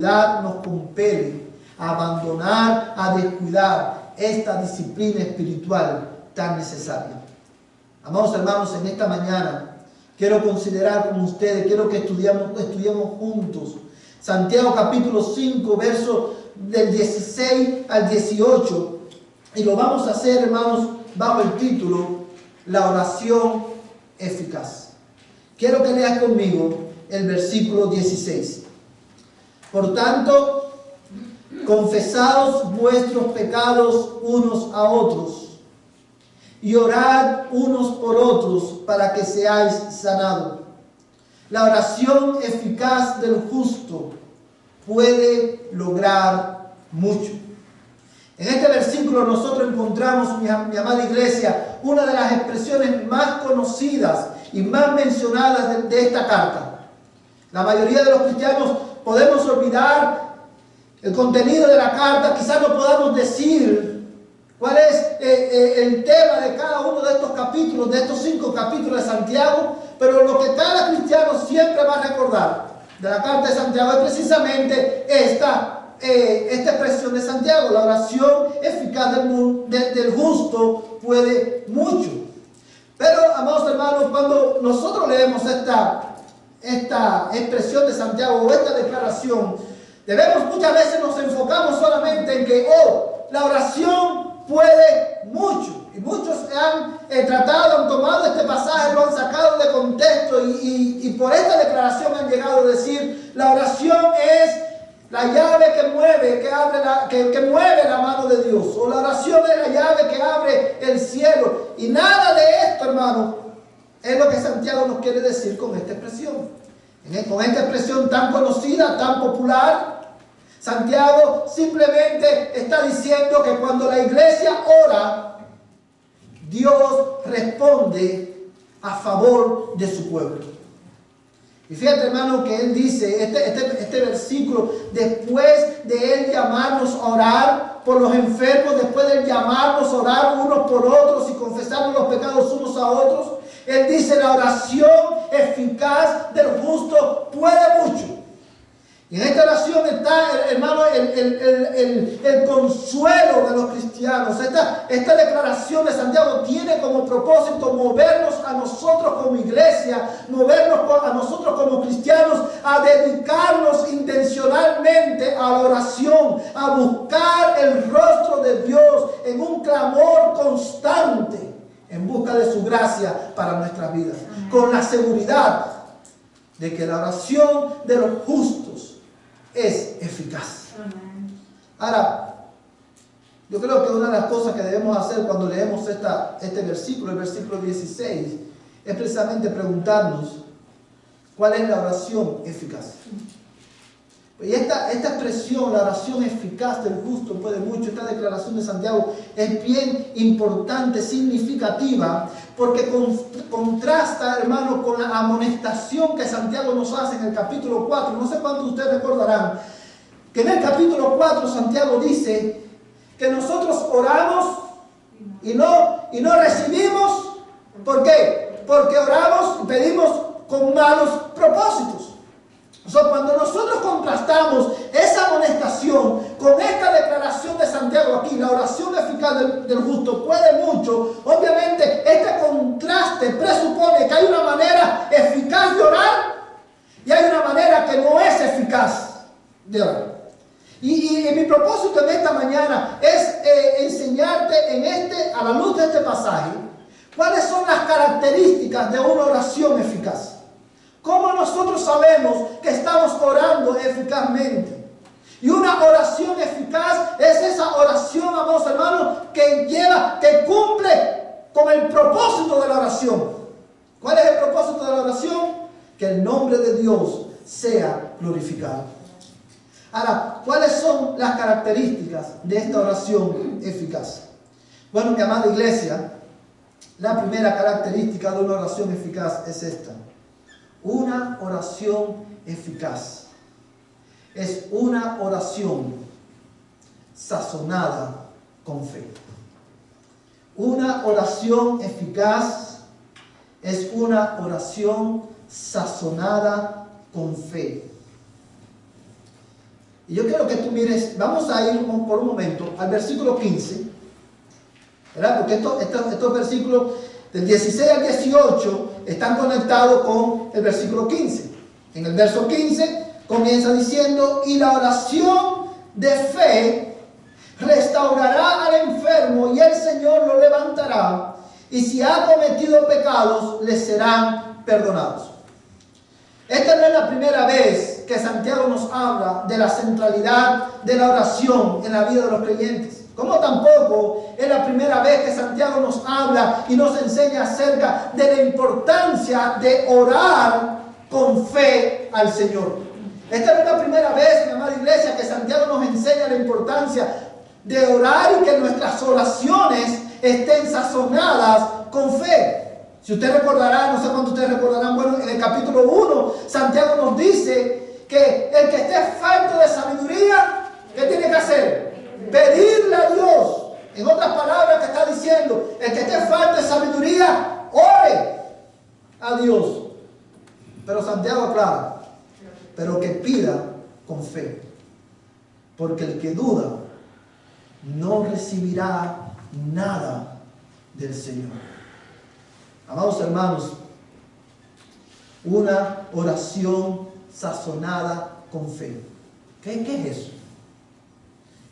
nos compele a abandonar, a descuidar esta disciplina espiritual tan necesaria. Amados hermanos, en esta mañana quiero considerar con ustedes, quiero que estudiemos juntos Santiago capítulo 5, versos del 16 al 18, y lo vamos a hacer, hermanos, bajo el título La oración eficaz. Quiero que leas conmigo el versículo 16. Por tanto, confesaos vuestros pecados unos a otros y orad unos por otros para que seáis sanados. La oración eficaz del justo puede lograr mucho. En este versículo nosotros encontramos, mi amada iglesia, una de las expresiones más conocidas y más mencionadas de esta carta. La mayoría de los cristianos podemos olvidar el contenido de la carta, quizás no podamos decir cuál es el tema de cada uno de estos capítulos, de estos 5 capítulos de Santiago, pero lo que cada cristiano siempre va a recordar de la carta de Santiago es precisamente esta expresión de Santiago: la oración eficaz del justo puede mucho. Pero, amados hermanos, cuando nosotros leemos esta expresión de Santiago o esta declaración, muchas veces nos enfocamos solamente en que, la oración puede mucho. Y muchos han han tomado este pasaje, lo han sacado de contexto y por esta declaración han llegado a decir: la oración es la llave que mueve, que mueve la mano de Dios, o la oración es la llave que abre el cielo. Y nada de esto, hermano, es lo que Santiago nos quiere decir con esta expresión. Con esta expresión tan conocida, tan popular, Santiago simplemente está diciendo que cuando la iglesia ora, Dios responde a favor de su pueblo. Y fíjate, hermano, que él dice, este versículo, después de él llamarnos a orar por los enfermos, después de él llamarnos a orar unos por otros y confesarnos los pecados unos a otros, él dice: la oración eficaz del justo puede mucho. Y en esta oración está, hermano, el consuelo de los cristianos. Esta declaración de Santiago tiene como propósito movernos a nosotros como iglesia, movernos a nosotros como cristianos a dedicarnos intencionalmente a la oración, a buscar el rostro de Dios en un clamor constante en busca de su gracia para nuestras vidas, con la seguridad de que la oración de los justos es eficaz. Ahora, yo creo que una de las cosas que debemos hacer cuando leemos este versículo, el versículo 16, es precisamente preguntarnos: ¿cuál es la oración eficaz? Y esta expresión, la oración eficaz del justo puede mucho, esta declaración de Santiago es bien importante, significativa, porque contrasta, hermano, con la amonestación que Santiago nos hace en el capítulo 4. No sé cuántos de ustedes recordarán que en el capítulo 4 Santiago dice que nosotros oramos y no recibimos. ¿Por qué? Porque oramos y pedimos con malos propósitos. Cuando nosotros contrastamos esa amonestación con esta declaración de Santiago aquí, la oración eficaz del justo puede mucho, obviamente este contraste presupone que hay una manera eficaz de orar y hay una manera que no es eficaz de orar. Y mi propósito en esta mañana es enseñarte a la luz de este pasaje, cuáles son las características de una oración eficaz. ¿Cómo nosotros sabemos que estamos orando eficazmente? Y una oración eficaz es esa oración, amados hermanos, que cumple con el propósito de la oración. ¿Cuál es el propósito de la oración? Que el nombre de Dios sea glorificado. Ahora, ¿cuáles son las características de esta oración eficaz? Bueno, mi amada iglesia, la primera característica de una oración eficaz es esta: una oración eficaz es una oración sazonada con fe. Una oración eficaz es una oración sazonada con fe. Y yo quiero que tú mires, vamos a ir por un momento al versículo 15, ¿verdad? Porque estos versículos del 16 al 18 están conectados con el versículo 15. En el verso 15 comienza diciendo: y la oración de fe restaurará al enfermo y el Señor lo levantará, y si ha cometido pecados, le serán perdonados. Esta no es la primera vez que Santiago nos habla de la centralidad de la oración en la vida de los creyentes. Como tampoco es la primera vez que Santiago nos habla y nos enseña acerca de la importancia de orar con fe al Señor. Esta no es la primera vez, mi amada iglesia, que Santiago nos enseña la importancia de orar y que nuestras oraciones estén sazonadas con fe. Si usted recordará, no sé cuántos ustedes recordarán, bueno, en el capítulo 1, Santiago nos dice que el que esté falto de sabiduría, ¿qué tiene que hacer? Pedirle a Dios. En otras palabras, que está diciendo, el que esté falto de sabiduría, ore a Dios. Pero Santiago aclara, pero que pida con fe, porque el que duda no recibirá nada del Señor. Amados hermanos, una oración sazonada con fe. ¿Qué es eso?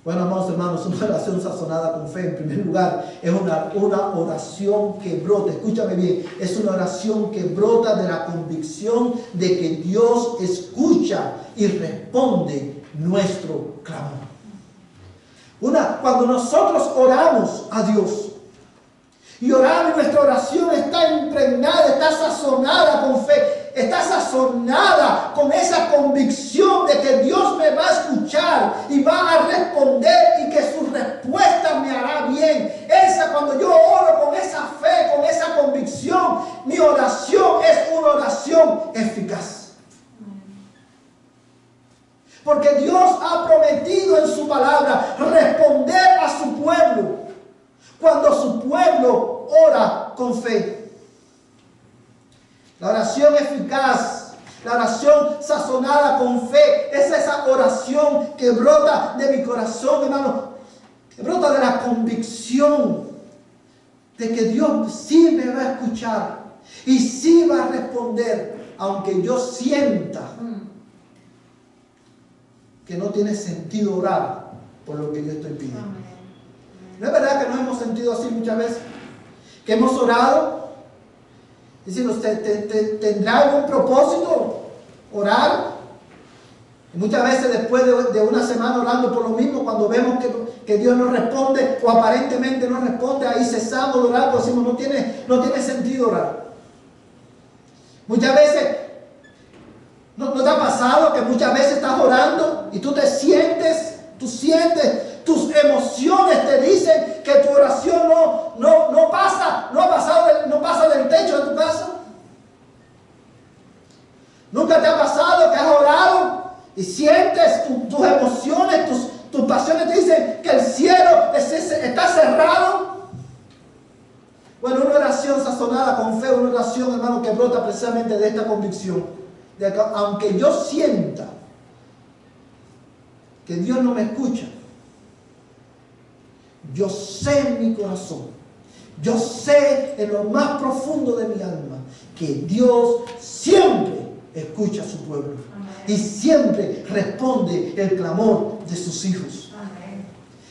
Bueno, amados hermanos, una oración sazonada con fe, en primer lugar, es una oración que brota, escúchame bien, es una oración que brota de la convicción de que Dios escucha y responde nuestro clamor. Cuando nosotros oramos a Dios, y oramos, nuestra oración está impregnada, está sazonada con fe, está sazonada con esa convicción de que Dios me va a escuchar y va a responder y que su respuesta me hará bien. Cuando yo oro con esa fe, con esa convicción, mi oración es una oración eficaz. Porque Dios ha prometido en su palabra responder a su pueblo cuando su pueblo ora con fe. La oración eficaz, la oración sazonada con fe, es esa oración que brota de mi corazón, hermano, que brota de la convicción de que Dios sí me va a escuchar y sí va a responder, aunque yo sienta que no tiene sentido orar por lo que yo estoy pidiendo. ¿No es verdad que nos hemos sentido así muchas veces? Que hemos orado, diciendo, ¿tendrá algún propósito orar? Y muchas veces después de una semana orando por lo mismo, cuando vemos que Dios no responde o aparentemente no responde, ahí cesamos de orar, porque decimos, no tiene sentido orar. Muchas veces, ¿no te ha pasado que muchas veces estás orando y tú sientes, tus emociones te dicen que tu oración no pasa del techo de tu casa? ¿Nunca te ha pasado que has orado y sientes tus emociones, tus pasiones te dicen que el cielo está cerrado? Bueno, una oración sazonada con fe, una oración, hermano, que brota precisamente de esta convicción, de que aunque yo sienta que Dios no me escucha, yo sé en mi corazón, yo sé en lo más profundo de mi alma, que Dios siempre escucha a su pueblo. Amén. Y siempre responde el clamor de sus hijos. Amén.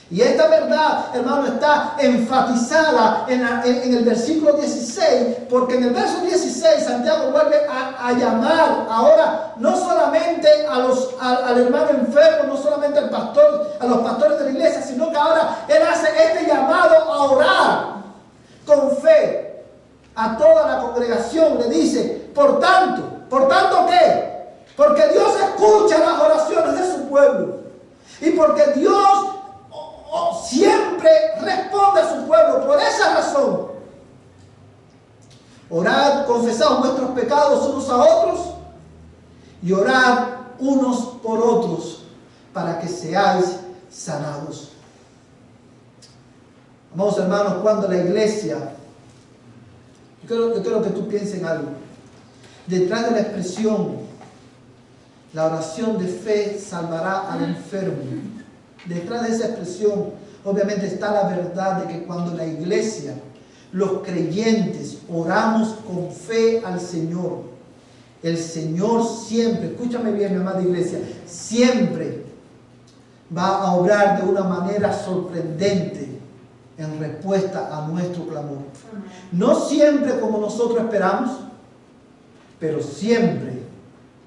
Y esta verdad, hermano, está enfatizada en el versículo 16, porque en el verso 16 Santiago vuelve a llamar ahora no solamente al hermano enfermo, no solamente al pastor, a los pastores de la iglesia, sino que ahora él hace este llamado a orar con fe a toda la congregación. Le dice, por tanto, ¿qué? Porque Dios escucha las oraciones de su pueblo y porque Dios siempre responde a su pueblo. Por esa razón, orad, confesaos vuestros pecados unos a otros y orad unos por otros para que seáis sanados. Amados hermanos, cuando la iglesia, yo quiero que tú pienses en algo. Detrás de la expresión La oración de fe salvará al enfermo. Detrás de esa expresión, obviamente, está la verdad de que cuando la iglesia, los creyentes, oramos con fe al Señor, el Señor siempre, escúchame bien, mi amada iglesia, siempre va a obrar de una manera sorprendente en respuesta a nuestro clamor. No siempre como nosotros esperamos, pero siempre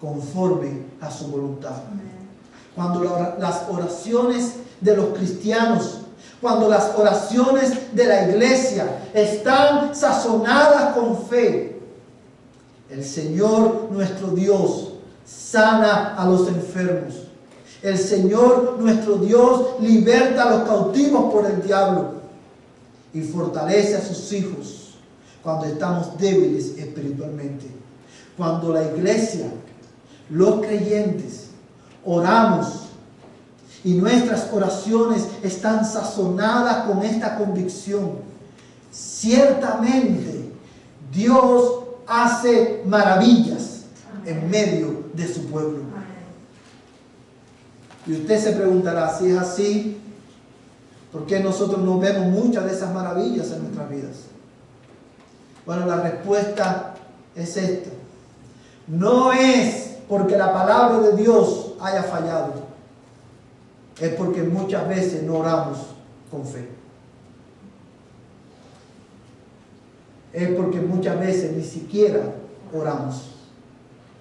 conforme a su voluntad. Cuando las oraciones de los cristianos, cuando las oraciones de la iglesia están sazonadas con fe, el Señor nuestro Dios sana a los enfermos. El Señor nuestro Dios liberta a los cautivos por el diablo y fortalece a sus hijos cuando estamos débiles espiritualmente. Cuando la iglesia, los creyentes, oramos y nuestras oraciones están sazonadas con esta convicción, ciertamente Dios hace maravillas en medio de su pueblo. Y usted se preguntará, si es así, ¿por qué nosotros no vemos muchas de esas maravillas en nuestras vidas? Bueno, la respuesta es esta. No es porque la palabra de Dios haya fallado, es porque muchas veces no oramos con fe. Es porque muchas veces ni siquiera oramos.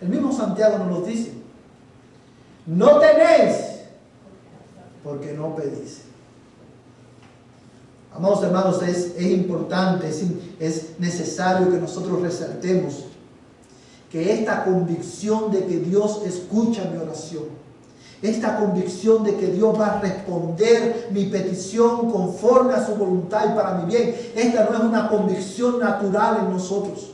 El mismo Santiago nos lo dice. No tenéis porque no pedís. Amados hermanos, es importante, es necesario que nosotros resaltemos que esta convicción de que Dios escucha mi oración, esta convicción de que Dios va a responder mi petición conforme a su voluntad y para mi bien, esta no es una convicción natural en nosotros.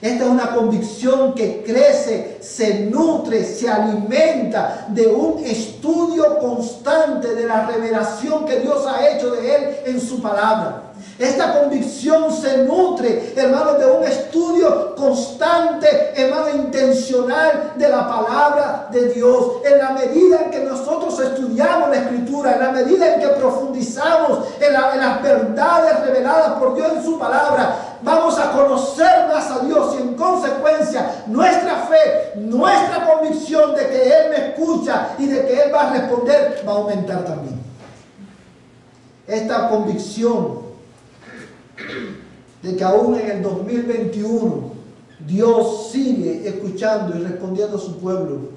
Esta es una convicción que crece, se nutre, se alimenta de un estudio constante de la revelación que Dios ha hecho de Él en su palabra. Esta convicción se nutre, hermanos, de un estudio constante, hermano, intencional de la palabra de Dios. En la medida en que nosotros estudiamos la Escritura, en la medida en que profundizamos en las verdades reveladas por Dios en su palabra, vamos a conocer más a Dios y en consecuencia nuestra fe, nuestra convicción de que Él me escucha y de que Él va a responder va a aumentar también. Esta convicción de que aún en el 2021 Dios sigue escuchando y respondiendo a su pueblo,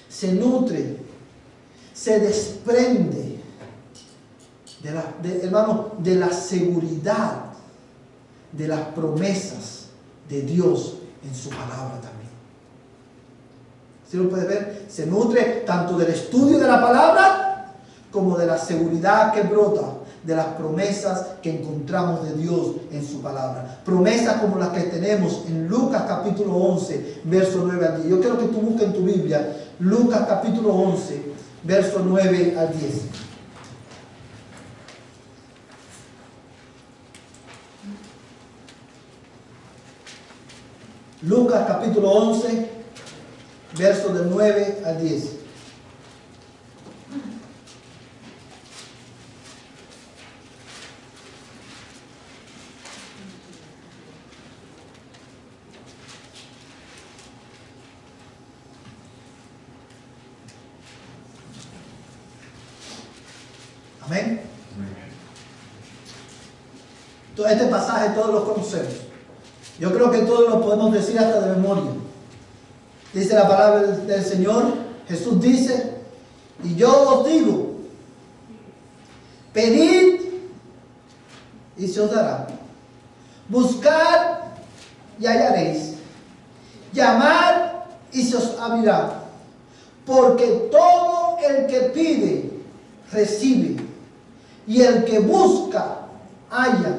se nutre, se desprende de la seguridad de las promesas de Dios en su palabra también. ¿Sí lo puede ver? Se nutre tanto del estudio de la palabra como de la seguridad que brota de las promesas que encontramos de Dios en su palabra. Promesas como las que tenemos en Lucas capítulo 11, verso 9 al 10. Yo quiero que tú busques en tu Biblia Lucas capítulo 11, verso 9 al 10. Lucas capítulo 11, verso del 9 al 10. Amén. Este pasaje todos lo conocemos. Yo creo que todos lo podemos decir hasta de memoria. Dice la palabra del Señor, Jesús dice, y yo os digo, pedid y se os dará. Buscad y hallaréis. Llamad y se os abrirá. Porque todo el que pide, recibe. Y el que busca, halla.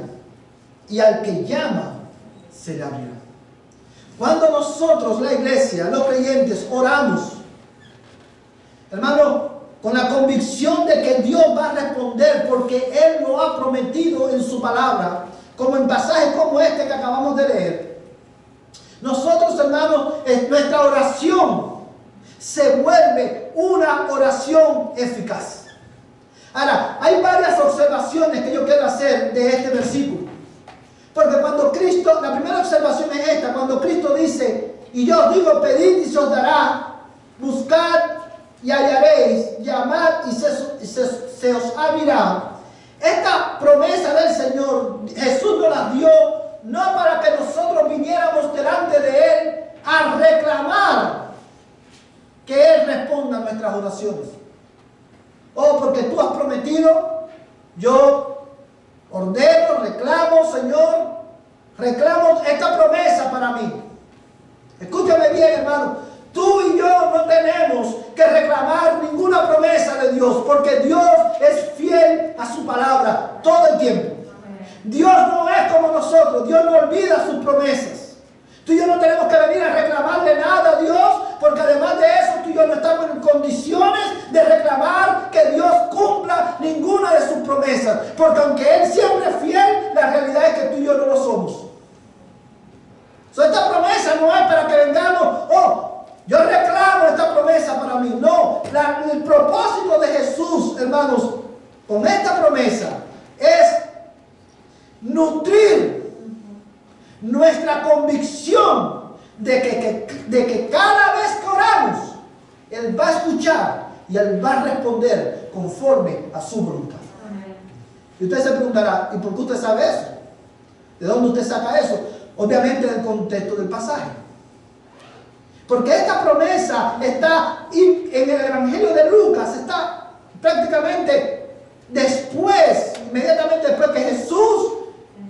Y al que llama, se le abrirá. Cuando nosotros, la iglesia, los creyentes, oramos, hermano, con la convicción de que Dios va a responder porque Él lo ha prometido en su palabra, como en pasajes como este que acabamos de leer, Nosotros, hermanos, nuestra oración se vuelve una oración eficaz. Ahora, hay varias observaciones que yo quiero hacer de este versículo. Porque cuando Cristo, la primera observación es esta, cuando Cristo dice, y yo os digo, pedid y se os dará, buscad y hallaréis, llamad y se os abrirá. Esta promesa del Señor, Jesús nos la dio no para que nosotros viniéramos delante de Él a reclamar que Él responda a nuestras oraciones. Oh, porque tú has prometido, yo ordeno, reclamo, Señor, reclamo esta promesa para mí. Escúchame bien, hermano. Tú y yo no tenemos que reclamar ninguna promesa de Dios, porque Dios es fiel a su palabra todo el tiempo. Dios no es como nosotros, Dios no olvida sus promesas. Tú y yo no tenemos que venir a reclamarle nada a Dios, porque además de eso tú y yo no estamos en condiciones de reclamar que Dios cumpla ninguna de sus promesas, porque aunque Él siempre es fiel, la realidad es que tú y yo no lo somos. Esta promesa no es para que vengamos, yo reclamo esta promesa para mí. No, el propósito de Jesús, hermanos, con esta promesa es nutrir nuestra convicción de que cada vez que oramos, Él va a escuchar y Él va a responder conforme a su voluntad. Y usted se preguntará, ¿y por qué usted sabe eso? ¿De dónde usted saca eso? Obviamente del contexto del pasaje. Porque esta promesa está en el Evangelio de Lucas, está prácticamente después, inmediatamente después que Jesús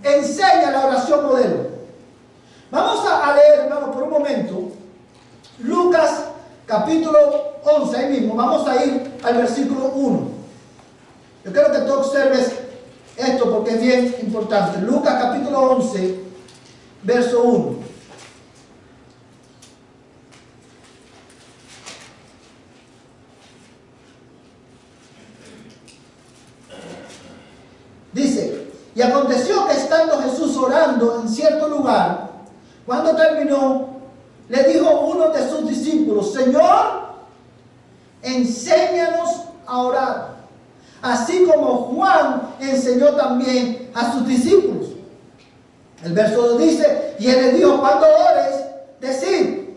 enseña la oración modelo. Vamos a leer, hermano, por un momento, Lucas capítulo 11, ahí mismo, vamos a ir al versículo 1. Yo quiero que tú observes esto porque es bien importante. Lucas capítulo 11, verso 1. Dice, y aconteció que estando Jesús orando en cierto lugar, cuando terminó, le dijo uno de sus discípulos, Señor, enséñanos a orar, así como Juan enseñó también a sus discípulos. El verso 2 dice, y él le dijo, cuando ores, decid,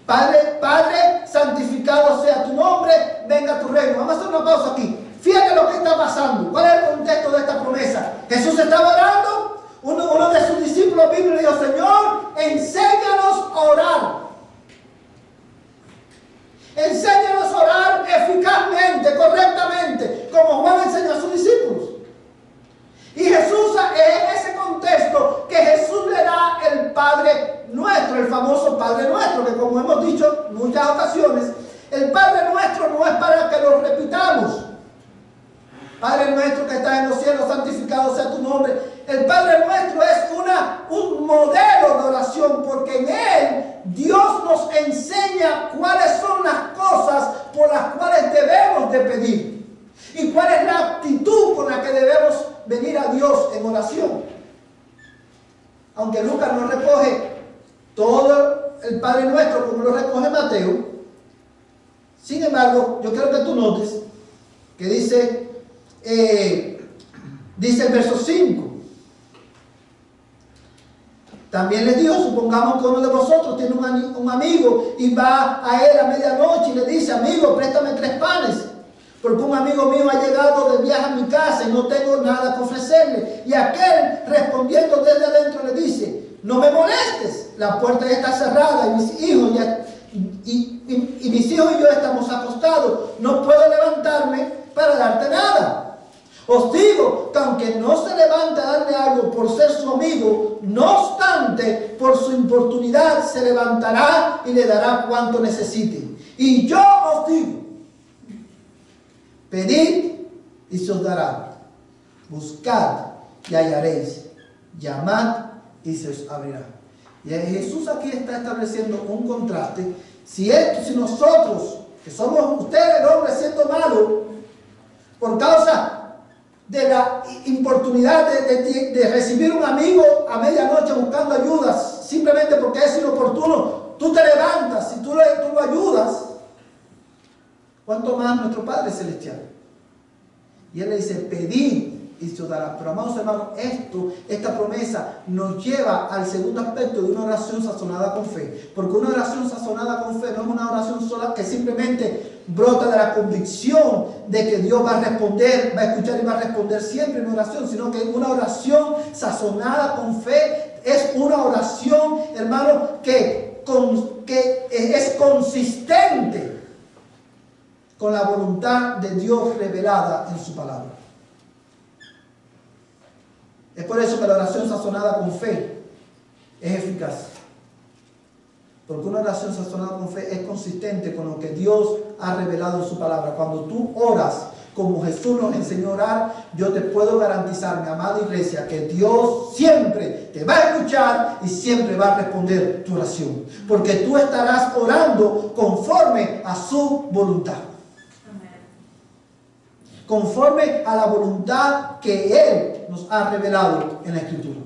Padre, santificado sea tu nombre, venga tu reino. Vamos a hacer una pausa aquí. Fíjate lo que está pasando. ¿Cuál es el contexto de esta promesa? Jesús estaba orando. Uno de sus discípulos vino y le dijo, Señor, enséñanos a orar. Enséñanos a orar eficazmente, correctamente, como Juan enseñó a sus discípulos. Y Jesús, en ese contexto, que Jesús le da el Padre Nuestro, el famoso Padre Nuestro, que como hemos dicho en muchas ocasiones, el Padre Nuestro no es para que lo repitamos. Padre nuestro que estás en los cielos, santificado sea tu nombre. El Padre Nuestro es un modelo de oración, porque en Él Dios nos enseña cuáles son las cosas por las cuales debemos de pedir y cuál es la actitud con la que debemos venir a Dios en oración. Aunque Lucas no recoge todo el Padre Nuestro como lo recoge Mateo, sin embargo, yo quiero que tú notes que dice el verso 5. También les dijo, supongamos que uno de vosotros tiene un amigo y va a él a medianoche y le dice, amigo, préstame 3 panes, porque un amigo mío ha llegado de viaje a mi casa y no tengo nada que ofrecerle. Y aquel, respondiendo desde adentro, le dice, no me molestes, la puerta ya está cerrada y mis hijos y yo estamos acostados, no puedo levantarme para darte nada. Os digo que aunque no se levante a darle algo por ser su amigo, no obstante, por su importunidad se levantará y le dará cuanto necesite. Y yo os digo, pedid y se os dará, buscad y hallaréis, llamad y se os abrirá. Y Jesús aquí está estableciendo un contraste. Si nosotros, que somos ustedes, el hombre, siendo malo, por causa de la importunidad de recibir un amigo a medianoche buscando ayudas, simplemente porque es inoportuno, tú te levantas y tú lo ayudas, ¿cuánto más nuestro Padre Celestial? Y Él le dice, pedid y se os dará. Pero amados hermanos, esta promesa nos lleva al segundo aspecto de una oración sazonada con fe. Porque una oración sazonada con fe no es una oración sola que simplemente brota de la convicción de que Dios va a responder, va a escuchar y va a responder siempre en oración, sino que una oración sazonada con fe es una oración, hermano, que es consistente con la voluntad de Dios revelada en su palabra. Es por eso que la oración sazonada con fe es eficaz. Porque una oración sazonada con fe es consistente con lo que Dios ha revelado en su palabra. Cuando tú oras como Jesús nos enseñó a orar, yo te puedo garantizar, mi amada iglesia, que Dios siempre te va a escuchar y siempre va a responder tu oración. Porque tú estarás orando conforme a su voluntad. Conforme a la voluntad que Él nos ha revelado en la Escritura.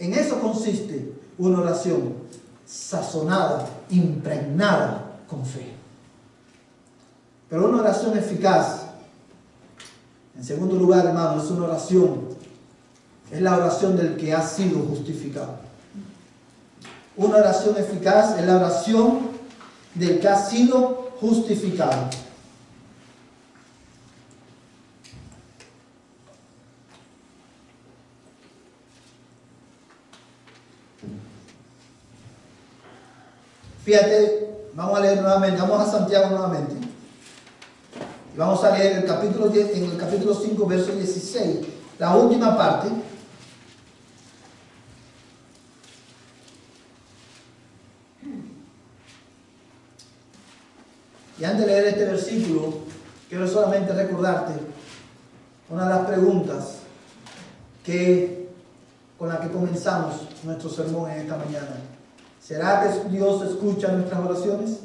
En eso consiste una oración sazonada, impregnada con fe. Pero una oración eficaz, en segundo lugar, hermano, es una oración, es la oración del que ha sido justificado. Una oración eficaz es la oración del que ha sido justificado. Fíjate, vamos a leer nuevamente, vamos a Santiago nuevamente. Y vamos a leer el capítulo 10, en el capítulo 5, verso 16, la última parte. Y antes de leer este versículo, quiero solamente recordarte una de las preguntas con la que comenzamos nuestro sermón en esta mañana. ¿Será que Dios escucha nuestras oraciones?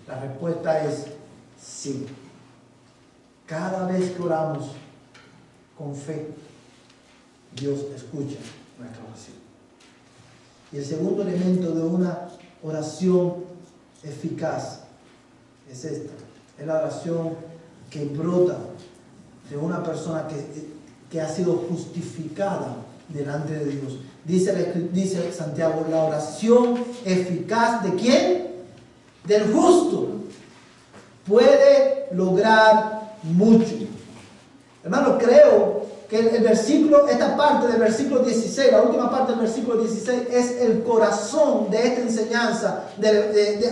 La respuesta es sí. Cada vez que oramos con fe, Dios escucha nuestra oración. Y el segundo elemento de una oración eficaz es esta. Es la oración que brota de una persona que ha sido justificada delante de Dios. Dice Santiago, la oración eficaz ¿de quién? Del justo. Puede lograr mucho. Hermano, creo que el versículo, esta parte del versículo 16, la última parte del versículo 16 es el corazón de esta enseñanza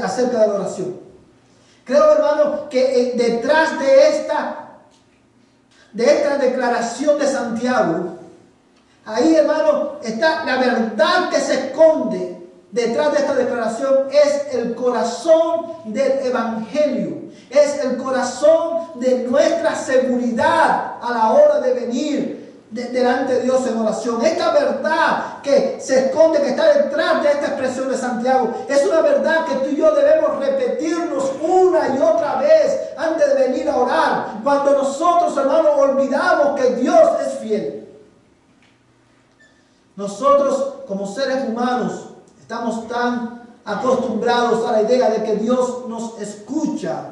acerca de la oración. Creo, hermano, que detrás de esta declaración de Santiago, ahí, hermano, está la verdad que se esconde detrás de esta declaración. Es el corazón del Evangelio. Es el corazón de nuestra seguridad a la hora de venir delante de Dios en oración. Esta verdad que se esconde, que está detrás de esta expresión de Santiago, es una verdad que tú y yo debemos repetirnos una y otra vez antes de venir a orar. Cuando nosotros, hermanos, olvidamos que Dios es fiel. Nosotros, como seres humanos, estamos tan acostumbrados a la idea de que Dios nos escucha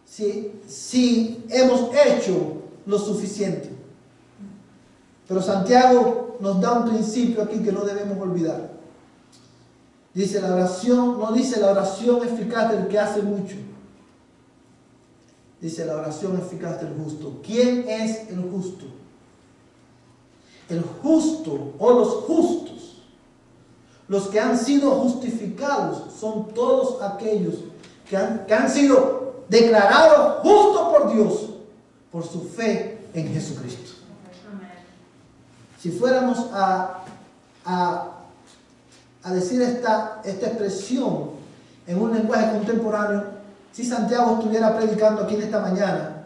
si hemos hecho lo suficiente. Pero Santiago nos da un principio aquí que no debemos olvidar. Dice la oración, no dice la oración eficaz del que hace mucho. Dice la oración eficaz del justo. ¿Quién es el justo? El justo o los justos, los que han sido justificados, son todos aquellos que han sido declarados justos por Dios por su fe en Jesucristo. Si fuéramos a decir esta expresión en un lenguaje contemporáneo, si Santiago estuviera predicando aquí en esta mañana,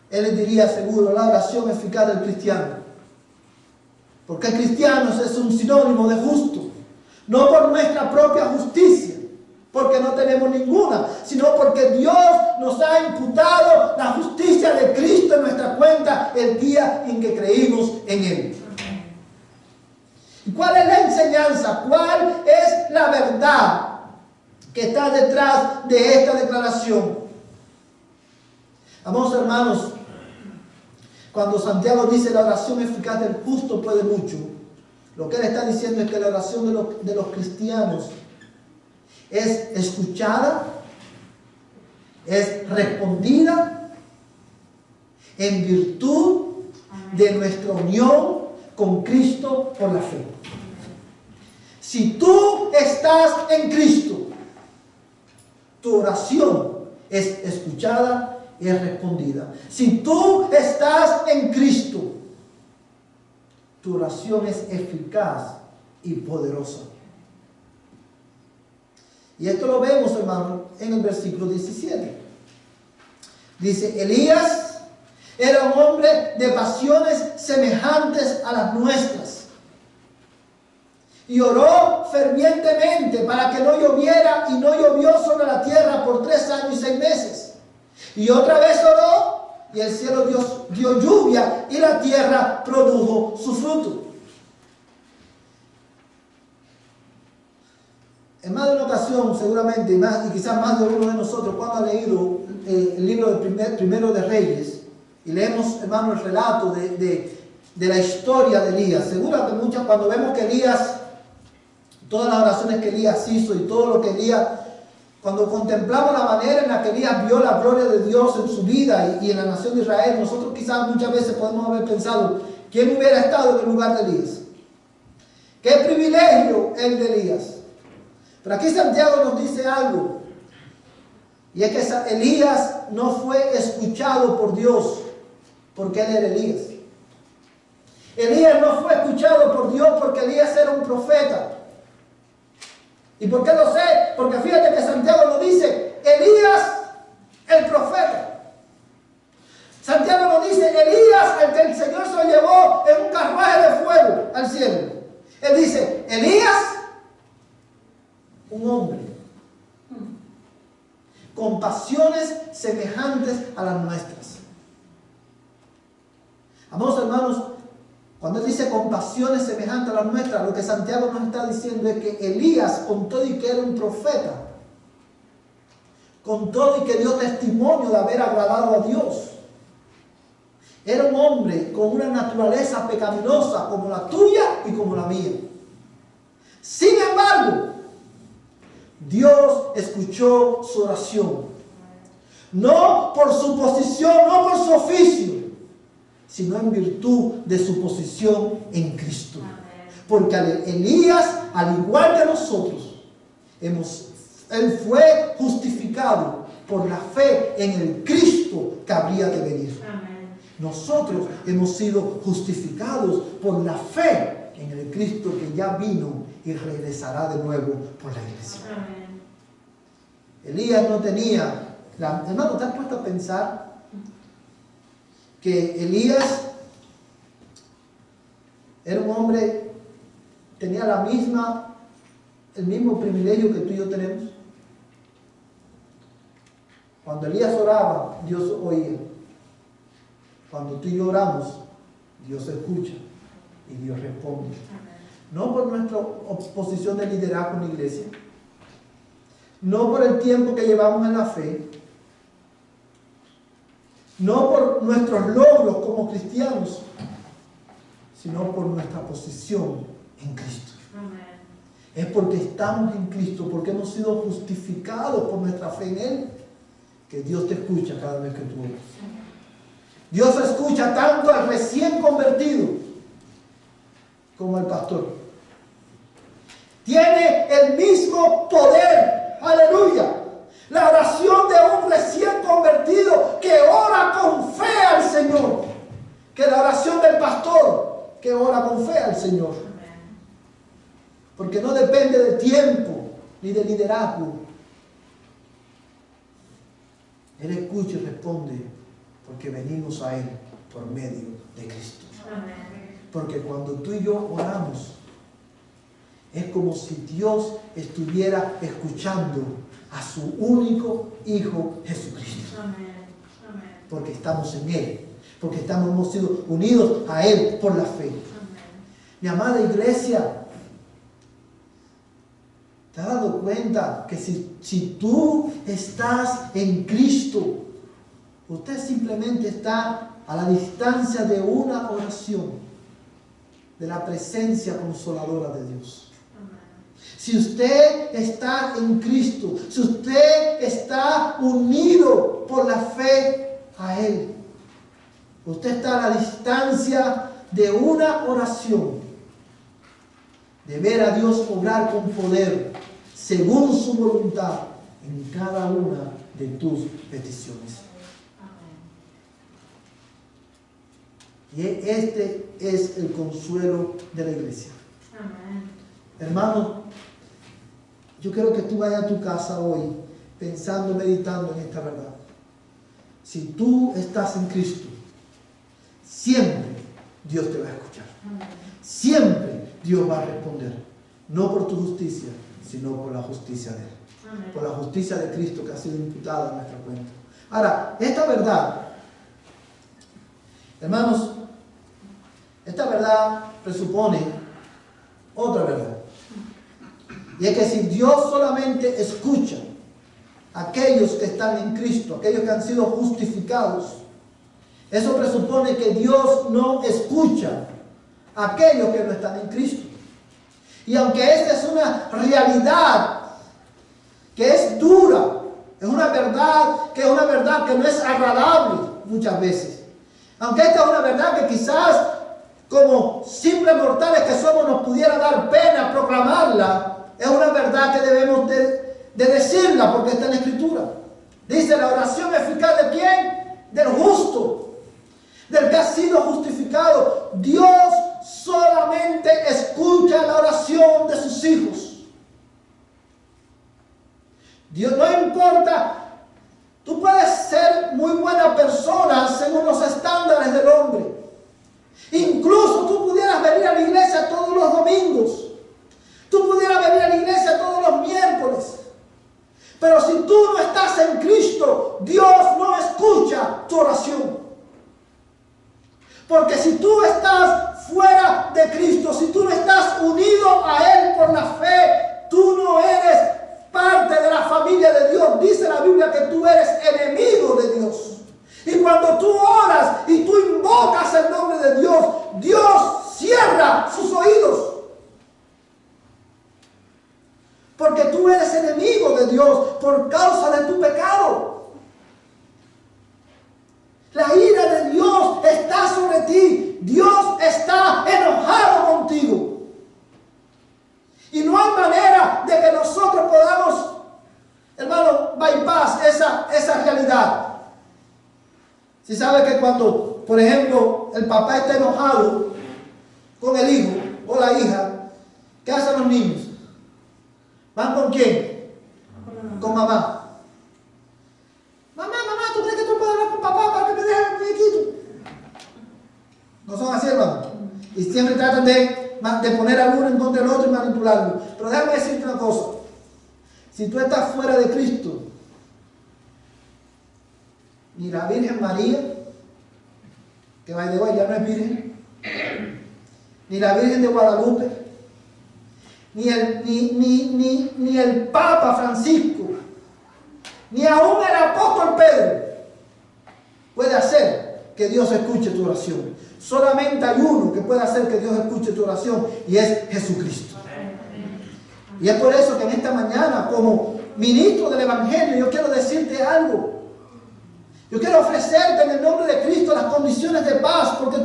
él les diría seguro la oración eficaz del cristiano. Porque el cristiano es un sinónimo de justo, no por nuestra propia justicia, porque no tenemos ninguna, sino porque Dios nos ha imputado la justicia de Cristo en nuestra cuenta el día en que creímos en Él. ¿Y cuál es la enseñanza? ¿Cuál es la verdad que está detrás de esta declaración? Amados hermanos, cuando Santiago dice la oración eficaz del justo puede mucho, lo que él está diciendo es que la oración de los cristianos es escuchada, es respondida en virtud de nuestra unión con Cristo por la fe. Si tú estás en Cristo, tu oración es escuchada y es respondida. Si tú estás en Cristo, tu oración es eficaz y poderosa. Y esto lo vemos, hermano, en el versículo 17. Dice, Elías era un hombre de pasiones semejantes a las nuestras. Y oró fervientemente para que no lloviera, y no llovió sobre la tierra por 3 años y 6 meses. Y otra vez oró, y el cielo dio lluvia, y la tierra produjo su fruto. En más de una ocasión, seguramente, y quizás más de uno de nosotros, cuando ha leído el libro de Primero de Reyes, y leemos, hermano, el relato de la historia de Elías, seguramente cuando vemos que Elías, todas las oraciones que Elías hizo y todo lo que Elías, cuando contemplamos la manera en la que Elías vio la gloria de Dios en su vida y en la nación de Israel, nosotros quizás muchas veces podemos haber pensado, ¿quién hubiera estado en el lugar de Elías? ¿Qué privilegio el de Elías? Pero aquí Santiago nos dice algo, y es que Elías no fue escuchado por Dios porque él era Elías. Elías no fue escuchado por Dios porque Elías era un profeta. ¿Y por qué lo sé? Porque fíjate que Santiago nos dice, Elías el profeta. Santiago nos dice, Elías el que el Señor se lo llevó en un carruaje de fuego al cielo. Él dice, Elías, un hombre con pasiones semejantes a las nuestras. Amados hermanos, cuando él dice con pasiones semejantes a las nuestras, lo que Santiago nos está diciendo es que Elías, con todo y que era un profeta, con todo y que dio testimonio de haber agradado a Dios, era un hombre con una naturaleza pecaminosa como la tuya y como la mía. Sin embargo, Dios escuchó su oración, no por su posición, no por su oficio, sino en virtud de su posición en Cristo. Porque Elías, al igual que nosotros, él fue justificado por la fe en el Cristo que habría de venir. Nosotros hemos sido justificados por la fe en el Cristo que ya vino y regresará de nuevo por la iglesia. Elías no tenía... Hermano, ¿te has puesto a pensar que Elías era un hombre, tenía el mismo privilegio que tú y yo tenemos? Cuando Elías oraba, Dios oía. Cuando tú y yo oramos, Dios escucha y Dios responde. No por nuestra posición de liderazgo en la iglesia, no por el tiempo que llevamos en la fe, no por nuestros logros como cristianos, sino por nuestra posición en Cristo. Amén. Es porque estamos en Cristo, porque hemos sido justificados por nuestra fe en Él, que Dios te escucha cada vez que tú oras. Dios escucha tanto al recién convertido como al pastor. Tiene el mismo poder, aleluya. La oración de un recién convertido que ora con fe al Señor, que la oración del pastor que ora con fe al Señor. Porque no depende de tiempo ni de liderazgo. Él escucha y responde porque venimos a Él por medio de Cristo. Porque cuando tú y yo oramos, Es como si Dios estuviera escuchando a su único Hijo Jesucristo. Amén. Amén. Porque estamos en Él. Porque hemos sido unidos a Él por la fe. Amén. Mi amada iglesia, ¿te has dado cuenta que si tú estás en Cristo, usted simplemente está a la distancia de una oración de la presencia consoladora de Dios? Si usted está en Cristo, si usted está unido por la fe a Él, usted está a la distancia de una oración, de ver a Dios obrar con poder, según su voluntad, en cada una de tus peticiones. Y este es el consuelo de la iglesia. Amén. Hermano, yo quiero que tú vayas a tu casa hoy pensando, meditando en esta verdad. Si tú estás en Cristo, siempre Dios te va a escuchar. Amén. Siempre Dios va a responder. No por tu justicia, sino por la justicia de Él. Amén. Por la justicia de Cristo que ha sido imputada a nuestra cuenta. Ahora, esta verdad, hermanos, esta verdad presupone otra verdad. Y es que si Dios solamente escucha a aquellos que están en Cristo, aquellos que han sido justificados, eso presupone que Dios no escucha a aquellos que no están en Cristo. Y aunque esta es una realidad que es dura, es una verdad que no es agradable muchas veces. Aunque esta es una verdad que quizás como simples mortales que somos nos pudiera dar pena proclamarla, es una verdad que debemos de decirla porque está en la Escritura. Dice: la oración eficaz ¿de quién? Del justo, del que ha sido justificado. Dios solamente escucha la oración de sus hijos. Dios, no importa, tú puedes ser muy buena persona según los estándares del hombre. Incluso tú pudieras venir a la iglesia todos los domingos. Tú pudieras venir a la iglesia todos los miércoles. Pero si tú no estás en Cristo, Dios no escucha tu oración. Porque si tú estás fuera de Cristo, si tú no estás unido a Él por la fe, tú no eres parte de la familia de Dios. Dice la Biblia que tú eres enemigo de Dios. Y cuando tú oras y tú invocas el nombre de Dios, Dios cierra sus oídos. Porque tú eres enemigo de Dios por causa de tu pecado. La ira de Dios está sobre ti. Dios está enojado contigo. Y no hay manera de que nosotros podamos, hermano, bypass esa realidad. Si sabe que cuando, por ejemplo, el papá está enojado con el hijo o la hija, ¿qué hacen los niños? ¿Van con quién? Con mamá. Mamá, ¿tú crees que tú puedes hablar con papá para que me deje el muñequito? No son así, hermano. Y siempre tratan de poner al uno en contra del otro y manipularlo. Pero déjame decirte una cosa. Si tú estás fuera de Cristo, ni la Virgen María, que by the way ya no es virgen, ni la Virgen de Guadalupe, ni el Papa Francisco, ni aún el apóstol Pedro puede hacer que Dios escuche tu oración. Solamente hay uno que puede hacer que Dios escuche tu oración, y es Jesucristo. Y es por eso que en esta mañana, como ministro del Evangelio, yo quiero decirte algo. Yo quiero ofrecerte en el nombre de Cristo las condiciones de paz, porque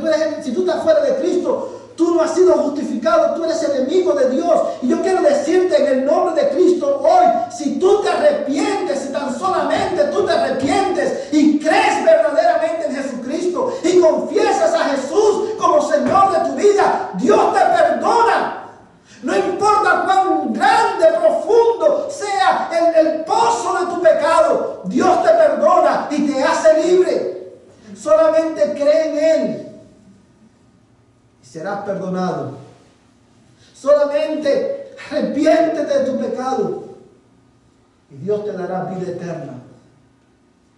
si tú estás fuera de Cristo, tú no has sido justificado, tú eres enemigo de Dios. Y yo quiero decirte en el nombre de Cristo hoy, si tú te arrepientes, si tan solamente tú te arrepientes y crees verdaderamente en Jesucristo y confiesas a Jesús como Señor de tu vida, Dios te perdona. No importa cuán grande, profundo sea el pozo de tu pecado, Dios te perdona y te hace libre. Solamente cree en Él y serás perdonado. Solamente Arrepiéntete de tu pecado y Dios te dará vida eterna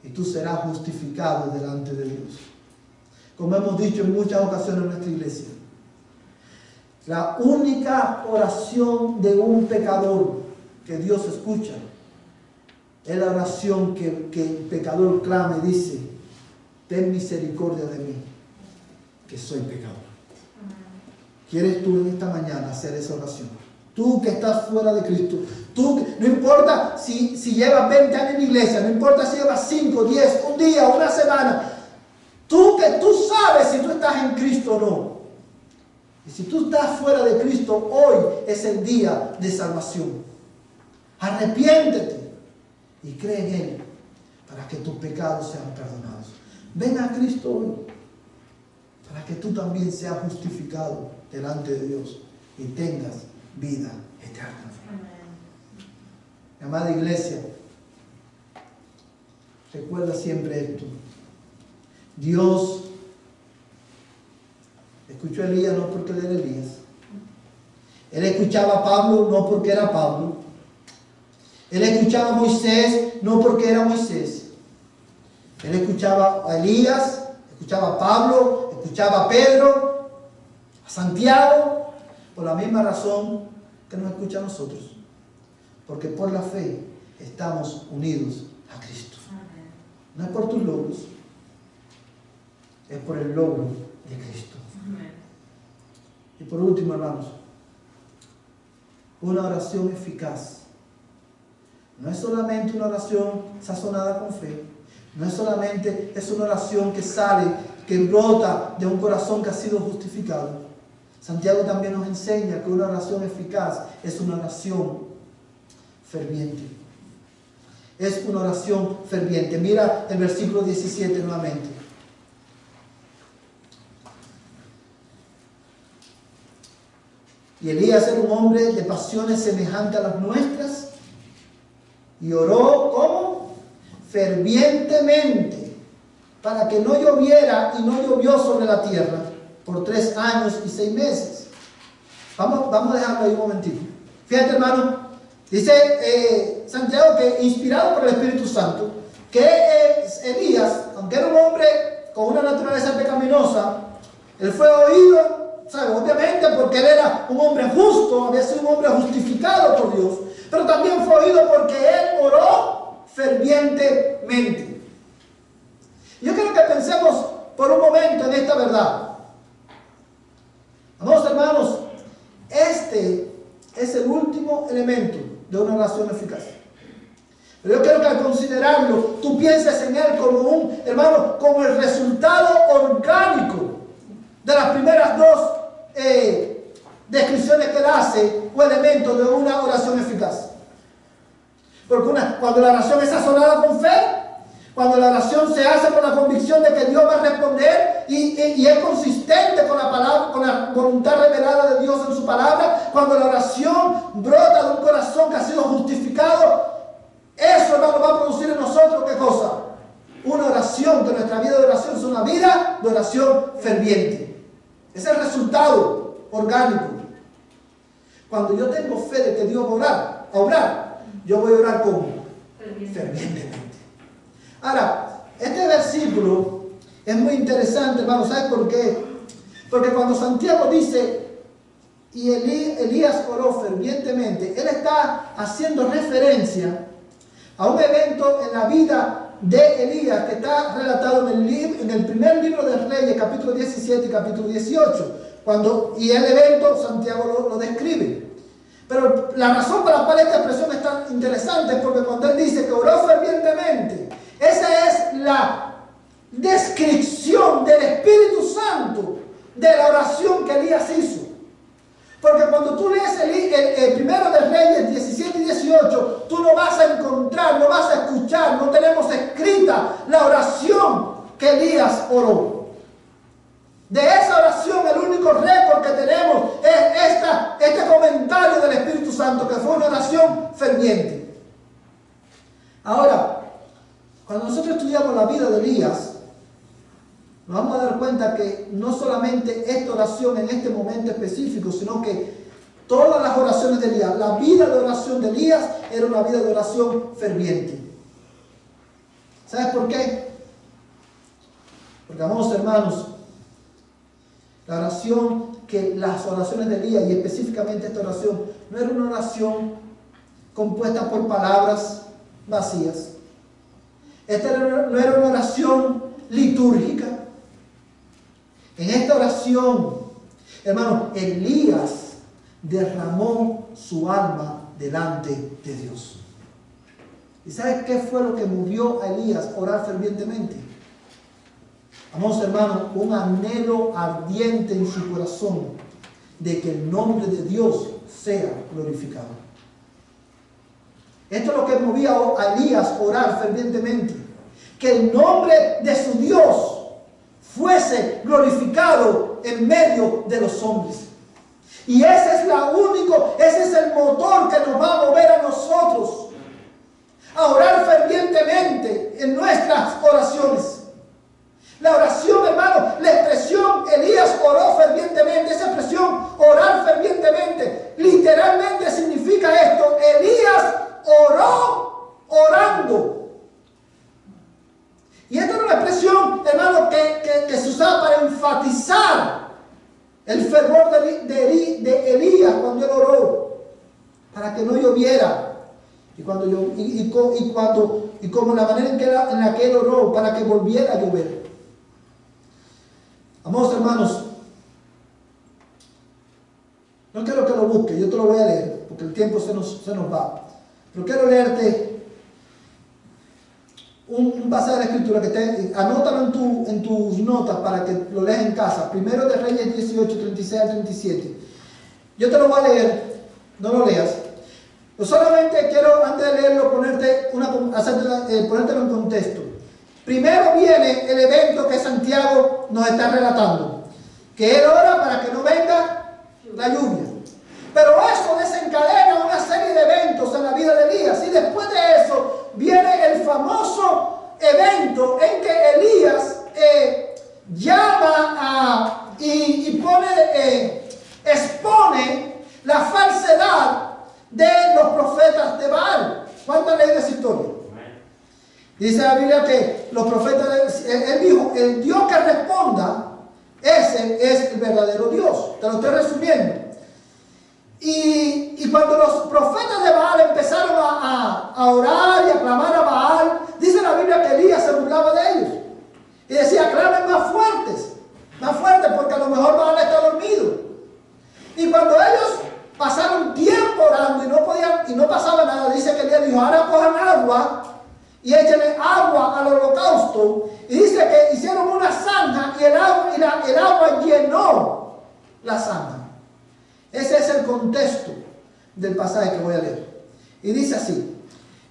y tú serás justificado delante de Dios. Como hemos dicho en muchas ocasiones en nuestra iglesia, la única oración de un pecador que Dios escucha es la oración que el pecador clama y dice: ten misericordia de mí, que soy pecador. ¿Quieres tú en esta mañana hacer esa oración? Tú que estás fuera de Cristo, no importa si llevas 20 años en la iglesia, no importa si llevas 5, 10, un día, una semana, tú sabes si tú estás en Cristo o no. Y si tú estás fuera de Cristo, hoy es el día de salvación. Arrepiéntete y cree en Él para que tus pecados sean perdonados. Ven a Cristo hoy para que tú también seas justificado delante de Dios y tengas vida eterna. Mi amada iglesia, recuerda siempre esto. Dios escuchó a Elías no porque él era Elías. Él escuchaba a Pablo no porque era Pablo. Él escuchaba a Moisés no porque era Moisés. Él escuchaba a Elías, escuchaba a Pablo, escuchaba a Pedro, a Santiago, por la misma razón que nos escucha a nosotros. Porque por la fe estamos unidos a Cristo. No es por tus logros, es por el logro de Cristo. Y por último, hermanos, una oración eficaz no es solamente una oración sazonada con fe, no es solamente, es una oración que sale, que brota de un corazón que ha sido justificado. Santiago también nos enseña que una oración eficaz es una oración ferviente. Es una oración ferviente. Mira el versículo 17 nuevamente. Y Elías era un hombre de pasiones semejantes a las nuestras y oró, ¿cómo? Fervientemente para que no lloviera, y no llovió sobre la tierra por 3 años y 6 meses. Vamos a dejarlo ahí un momentito. Fíjate, hermano, dice Santiago que inspirado por el Espíritu Santo, que Elías, aunque era un hombre con una naturaleza pecaminosa, él fue oído, ¿sabe? Obviamente porque él era un hombre justo, había sido un hombre justificado por Dios, pero también fue oído porque él oró fervientemente. Yo quiero que pensemos por un momento en esta verdad. Amados hermanos, este es el último elemento de una oración eficaz. Pero yo quiero que al considerarlo, tú pienses en él como un, hermano, como el resultado orgánico de las primeras 2 descripciones que él hace o elementos de una oración eficaz. Porque cuando la oración es sazonada con fe, cuando la oración se hace con la convicción de que Dios va a responder y es consistente con la palabra, con la voluntad revelada de Dios en su palabra, cuando la oración brota de un corazón que ha sido justificado, eso, hermano, va a producir en nosotros ¿qué cosa? Una oración, que nuestra vida de oración es una vida de oración ferviente. Es el resultado orgánico. Cuando yo tengo fe de que Dios va a obrar, yo voy a orar como fervientemente. Ahora, este versículo es muy interesante, hermano. ¿Sabes por qué? Porque cuando Santiago dice, y Elías oró fervientemente, él está haciendo referencia a un evento en la vida de Elías que está relatado en el primer libro de Reyes, capítulo 17 y capítulo 18. Y el evento Santiago lo describe. Pero la razón por la cual esta expresión es tan interesante es porque cuando él dice que oró fervientemente, esa es la descripción del Espíritu Santo de la oración que Elías hizo. Porque cuando tú lees el primero de Reyes 17 y 18, tú no vas a encontrar, no vas a escuchar, no tenemos escrita la oración que Elías oró. De esa oración, el único récord que tenemos es este comentario del Espíritu Santo, que fue una oración ferviente. Ahora, cuando nosotros estudiamos la vida de Elías, nos vamos a dar cuenta que no solamente esta oración en este momento específico, sino que todas las oraciones de Elías. La vida de oración de Elías era una vida de oración ferviente. ¿Sabes por qué? Porque, amados hermanos, las oraciones de Elías, y específicamente esta oración, no era una oración compuesta por palabras vacías. Esta no era una oración litúrgica. En esta oración, hermano, Elías derramó su alma delante de Dios. ¿Y sabes qué fue lo que movió a Elías a orar fervientemente? Amados hermanos, un anhelo ardiente en su corazón de que el nombre de Dios sea glorificado. Esto es lo que movía a Elías a orar fervientemente. Que el nombre de su Dios fuese glorificado en medio de los hombres. Y ese es el motor que nos va a mover a nosotros a orar fervientemente en nuestras oraciones. La oración, hermano, la expresión Elías oró fervientemente, esa expresión orar fervientemente, literalmente significa esto: Elías oró orando. Y esta es una expresión, hermano, que se usaba para enfatizar el fervor de Elías cuando él oró, para que no lloviera. Y como la manera en la que él oró, para que volviera a llover. Amados hermanos, no quiero que lo busques, yo te lo voy a leer, porque el tiempo se nos va. Pero quiero leerte un pasaje de la Escritura anótalo en tus notas para que lo leas en casa. Primero de Reyes 18, 36 al 37. Yo te lo voy a leer, no lo leas. Yo solamente quiero, antes de leerlo, ponértelo en contexto. Primero viene el evento que Santiago nos está relatando, que él ora para que no venga la lluvia. Pero eso desencadena una serie de eventos en la vida de Elías. Y después de eso viene el famoso evento en que Elías expone la falsedad de los profetas de Baal. ¿Cuántos han leído esa historia? Dice la Biblia que los profetas, él dijo, el Dios que responda, ese es el verdadero Dios. Te lo estoy resumiendo. Y cuando los profetas de Baal empezaron a orar y a clamar a Baal, dice la Biblia que Elías se burlaba de ellos. Y decía, clamen más fuertes, porque a lo mejor Baal está dormido. Y cuando ellos pasaron tiempo orando y no pasaba nada, dice que Elías dijo, ahora cojan agua y échenle agua al holocausto. Y dice que hicieron una zanja y el agua llenó la zanja. Ese es el contexto del pasaje que voy a leer. Y dice así: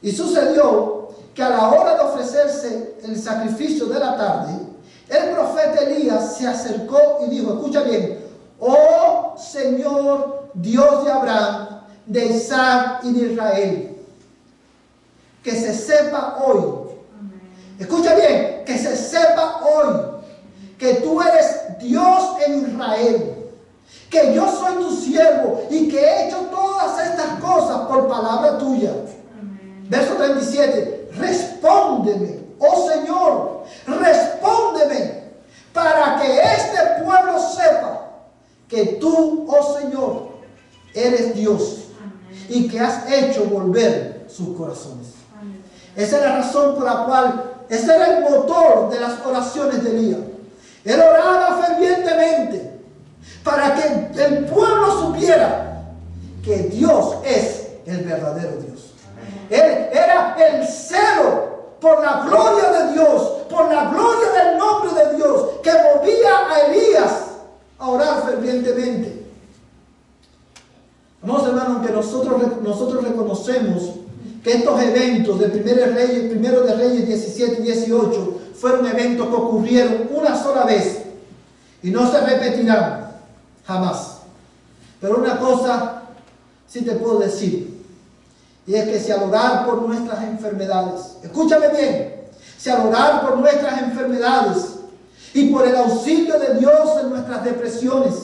y sucedió que a la hora de ofrecerse el sacrificio de la tarde, el profeta Elías se acercó y dijo, escucha bien, oh Señor Dios de Abraham, de Isaac y de Israel, que se sepa hoy, escucha bien, que se sepa hoy que tú eres Dios en Israel, que yo soy tu siervo y que he hecho todas estas cosas por palabra tuya. Amén. Verso 37, respóndeme, oh Señor, respóndeme para que este pueblo sepa que tú, oh Señor, eres Dios. Amén. Y que has hecho volver sus corazones. Amén. Esa es la razón por la cual, ese era el motor de las oraciones de Elías. Él oraba fervientemente para que el pueblo supiera que Dios es el verdadero Dios. Él era el celo por la gloria de Dios, por la gloria del nombre de Dios, que movía a Elías a orar fervientemente. Vamos, hermanos, aunque nosotros reconocemos que estos eventos de primero de Reyes 17 y 18 fueron eventos que ocurrieron una sola vez y no se repetirán jamás. Pero una cosa sí te puedo decir, y es que si al orar por nuestras enfermedades, escúchame bien, si al orar por nuestras enfermedades y por el auxilio de Dios en nuestras depresiones,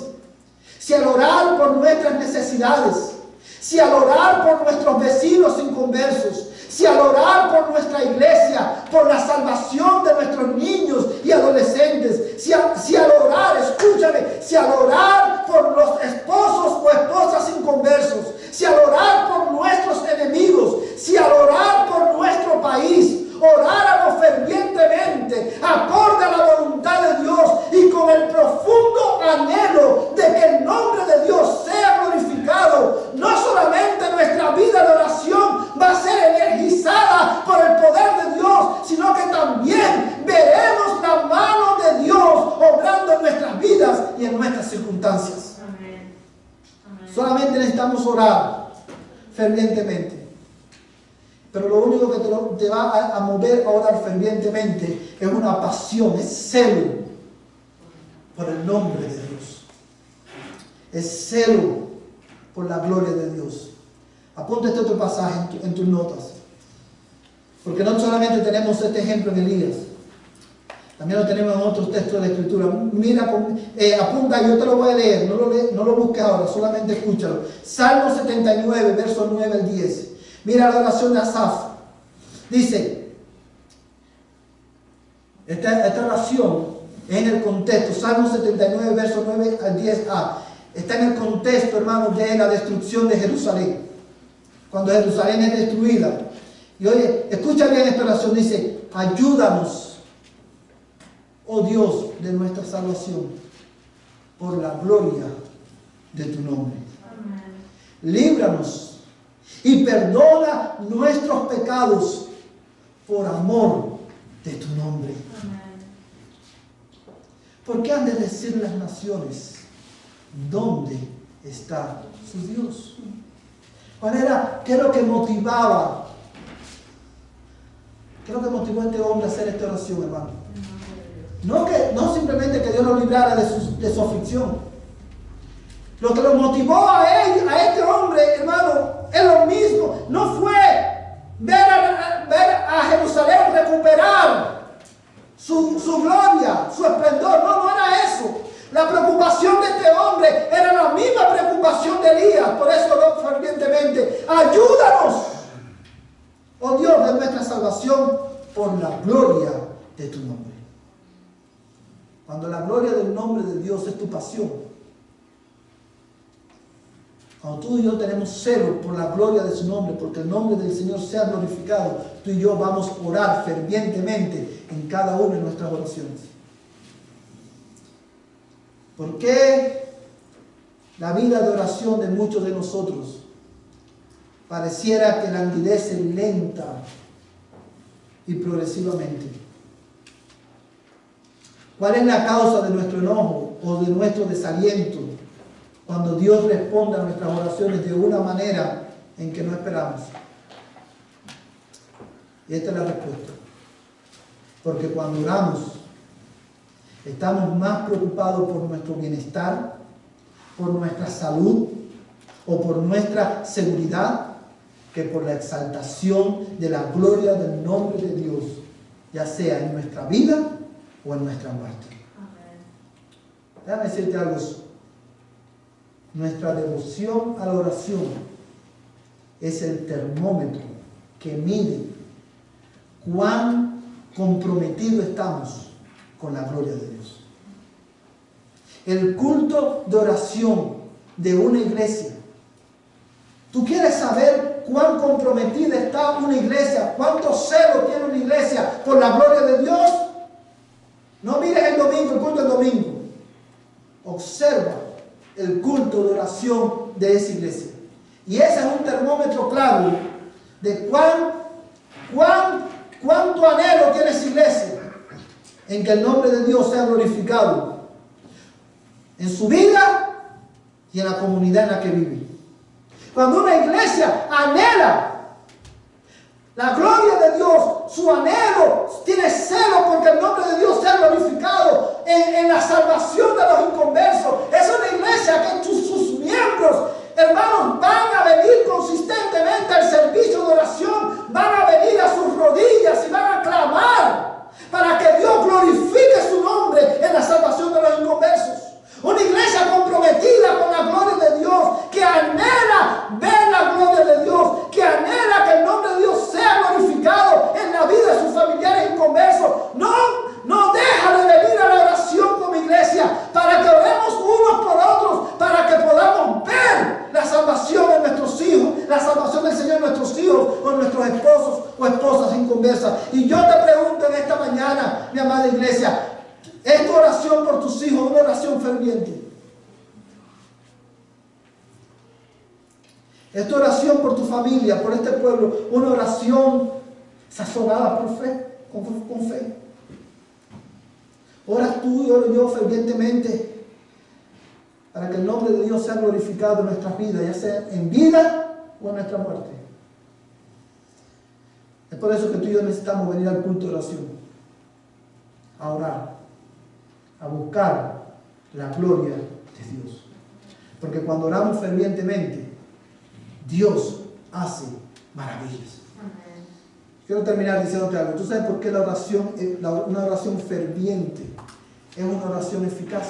si al orar por nuestras necesidades, si al orar por nuestros vecinos inconversos, si al orar por nuestra iglesia, por la salvación de nuestros niños y adolescentes, si al orar, escúchame, si al orar por los esposos o esposas inconversos, si al orar por nuestros enemigos, si al orar por nuestro país, oráramos fervientemente, acorde a la voluntad de Dios y con el profundo anhelo de que el nombre de Dios sea glorificado, no solamente nuestra vida de oración va a ser energizada por el poder de Dios, sino que también veremos la mano de Dios obrando en nuestras vidas y en nuestras circunstancias. Amén. Amén. Solamente necesitamos orar fervientemente. Pero lo único que te va a mover a orar fervientemente es una pasión, es celo por el nombre de Dios. Es celo por la gloria de Dios. Apunta este otro pasaje en tus notas. Porque no solamente tenemos este ejemplo en Elías, también lo tenemos en otros textos de la Escritura. Mira, apunta, yo te lo voy a leer, no lo busques ahora, solamente escúchalo. Salmo 79, versos 9 al 10. Mira la oración de Asaf. Dice, esta oración es en el contexto, Salmo 79, versos 9 al 10a. Está en el contexto, hermanos, de la destrucción de Jerusalén. Cuando Jerusalén es destruida. Y oye, escucha bien esta oración, dice, ayúdanos, oh Dios de nuestra salvación, por la gloria de tu nombre. Amén. Líbranos y perdona nuestros pecados por amor de tu nombre. Amén. ¿Por qué han de decir las naciones dónde está su Dios? ¿Qué es lo que motivaba? ¿Qué es lo que motivó a este hombre a hacer esta oración, hermano? No simplemente que Dios lo librara de su aflicción. Lo que lo motivó a este hombre, hermano, es lo mismo. No fue ver a Jerusalén recuperar su gloria, su esplendor. No era eso. La preocupación de este hombre era la misma preocupación de Elías. Por eso oró fervientemente: ayúdanos, oh Dios de nuestra salvación, por la gloria de tu nombre. Cuando la gloria del nombre de Dios es tu pasión, cuando tú y yo tenemos celo por la gloria de su nombre, porque el nombre del Señor sea glorificado, tú y yo vamos a orar fervientemente en cada una de nuestras oraciones. ¿Por qué la vida de oración de muchos de nosotros pareciera que languidece lenta y progresivamente? ¿Cuál es la causa de nuestro enojo o de nuestro desaliento cuando Dios responde a nuestras oraciones de una manera en que no esperamos? Y esta es la respuesta. Porque cuando oramos, estamos más preocupados por nuestro bienestar, por nuestra salud o por nuestra seguridad, que por la exaltación de la gloria del nombre de Dios, ya sea en nuestra vida o en nuestra muerte. Amén. Déjame decirte algo. Nuestra devoción a la oración es el termómetro que mide cuán comprometidos estamos con la gloria de Dios. El culto de oración de una iglesia. ¿Tú quieres saber cuán comprometida está una iglesia? ¿Cuánto celo tiene una iglesia por la gloria de Dios? No mires el domingo, el culto del domingo. Observa el culto de oración de esa iglesia. Y ese es un termómetro claro de cuánto anhelo tiene esa iglesia en que el nombre de Dios sea glorificado en su vida y en la comunidad en la que vive. Cuando una iglesia anhela la gloria de Dios, su anhelo, tiene celo porque el nombre de Dios sea glorificado en la salvación de los inconversos. Es una iglesia que sus miembros, hermanos, van a venir consistentemente al servicio de oración, van a venir a sus rodillas y van a clamar para que Dios glorifique su nombre en la salvación de los inconversos. Una iglesia comprometida con Y yo te pregunto en esta mañana, mi amada iglesia, ¿es tu oración por tus hijos una oración ferviente? ¿Es tu oración por tu familia, por este pueblo, una oración sazonada por fe, con fe? ¿Oras tú y oro yo fervientemente para que el nombre de Dios sea glorificado en nuestras vidas, ya sea en vida o en nuestra muerte? Es por eso que tú y yo necesitamos venir al culto de oración, a orar, a buscar la gloria de Dios. Porque cuando oramos fervientemente, Dios hace maravillas. Amén. Quiero terminar diciéndote algo. ¿Tú sabes por qué la oración, una oración ferviente es una oración eficaz?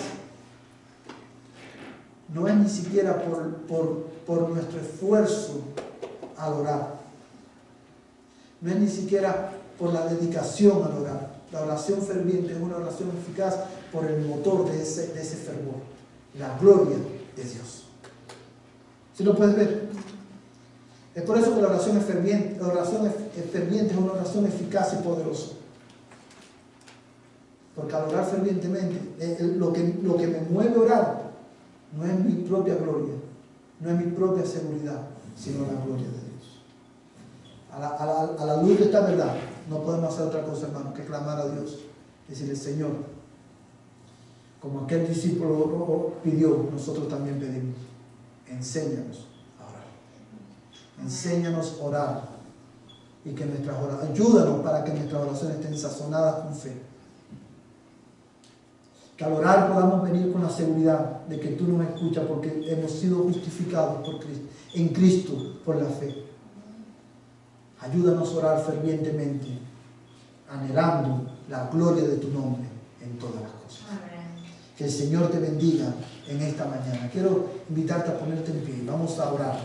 No es ni siquiera por nuestro esfuerzo al orar. No es ni siquiera por la dedicación al orar. La oración ferviente es una oración eficaz por el motor de ese fervor, la gloria de Dios. ¿Sí lo puedes ver? Es por eso que la oración es ferviente. La oración ferviente es una oración eficaz y poderosa. Porque al orar fervientemente, lo que me mueve a orar no es mi propia gloria, no es mi propia seguridad, sino la gloria de Dios. A la luz de esta verdad, no podemos hacer otra cosa, hermano, que clamar a Dios. Decirle, Señor, como aquel discípulo pidió, nosotros también pedimos. Enséñanos a orar. Enséñanos a orar. Y que nuestras oraciones, ayúdanos para que nuestras oraciones estén sazonadas con fe. Que al orar podamos venir con la seguridad de que tú nos escuchas porque hemos sido justificados por Cristo, en Cristo por la fe. Ayúdanos a orar fervientemente, anhelando la gloria de tu nombre en todas las cosas. Amén. Que el Señor te bendiga en esta mañana. Quiero invitarte a ponerte en pie. Vamos a orar.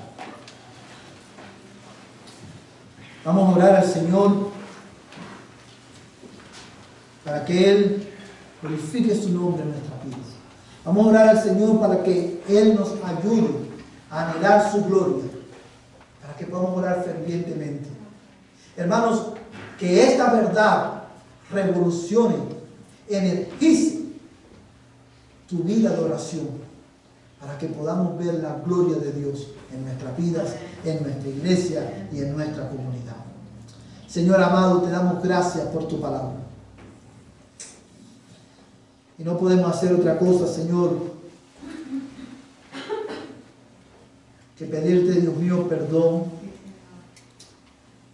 Vamos a orar al Señor para que Él glorifique su nombre en nuestras vidas. Vamos a orar al Señor para que Él nos ayude a anhelar su gloria, para que podamos orar fervientemente. Hermanos, que esta verdad revolucione, energice tu vida de oración, para que podamos ver la gloria de Dios en nuestras vidas, en nuestra iglesia y en nuestra comunidad. Señor amado, te damos gracias por tu palabra. Y no podemos hacer otra cosa, Señor, que pedirte, Dios mío, perdón,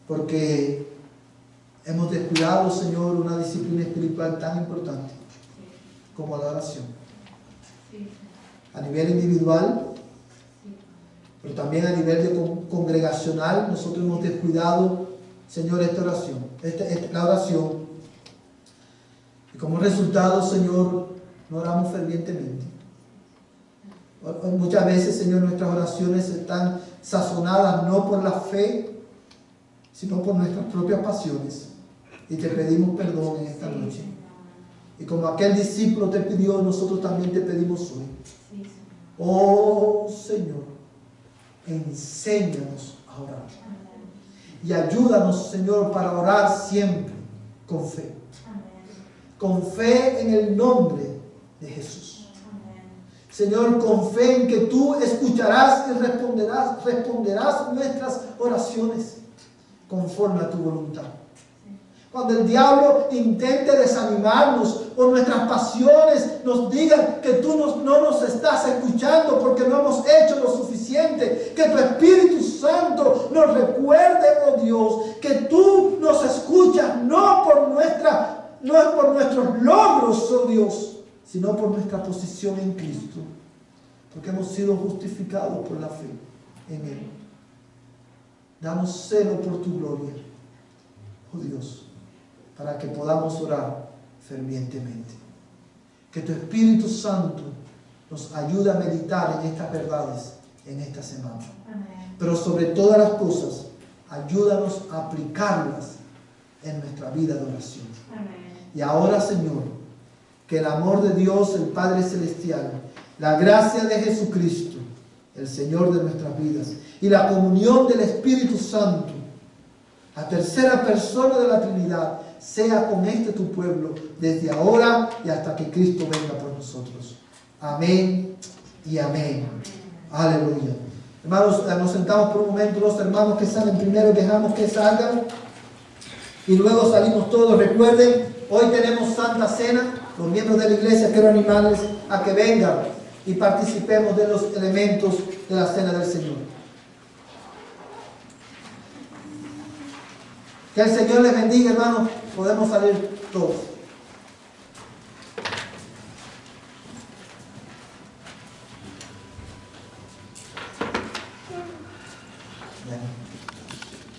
porque hemos descuidado, Señor, una disciplina espiritual tan importante como la oración. A nivel individual, pero también a nivel congregacional, nosotros hemos descuidado, Señor, esta oración, la oración. Y como resultado, Señor, no oramos fervientemente. Muchas veces, Señor, nuestras oraciones están sazonadas no por la fe, sino por nuestras propias pasiones. Y te pedimos perdón en esta noche. Y como aquel discípulo te pidió, nosotros también te pedimos hoy. Oh Señor, enséñanos a orar. Y ayúdanos, Señor, para orar siempre con fe. Con fe en el nombre de Jesús. Señor, con fe en que tú escucharás y responderás nuestras oraciones conforme a tu voluntad. Cuando el diablo intente desanimarnos o nuestras pasiones nos digan que tú no nos estás escuchando porque no hemos hecho lo suficiente, que tu Espíritu Santo nos recuerde, oh Dios, que tú nos escuchas no por nuestros logros, oh Dios, sino por nuestra posición en Cristo, porque hemos sido justificados por la fe en Él. Danos celo por tu gloria, oh Dios, para que podamos orar fervientemente. Que tu Espíritu Santo nos ayude a meditar en estas verdades en esta semana. Amén. Pero sobre todas las cosas, ayúdanos a aplicarlas en nuestra vida de oración. Amén. Y ahora, Señor, que el amor de Dios, el Padre Celestial, la gracia de Jesucristo, el Señor de nuestras vidas, y la comunión del Espíritu Santo, la tercera persona de la Trinidad, sea con este tu pueblo desde ahora y hasta que Cristo venga por nosotros. Amén y amén. Aleluya. Hermanos, nos sentamos por un momento, los hermanos que salen primero dejamos que salgan y luego salimos todos. Recuerden, hoy tenemos Santa Cena. Los miembros de la iglesia quiero animarles a que vengan y participemos de los elementos de la Cena del Señor. Que el Señor les bendiga, hermanos. Podemos salir todos.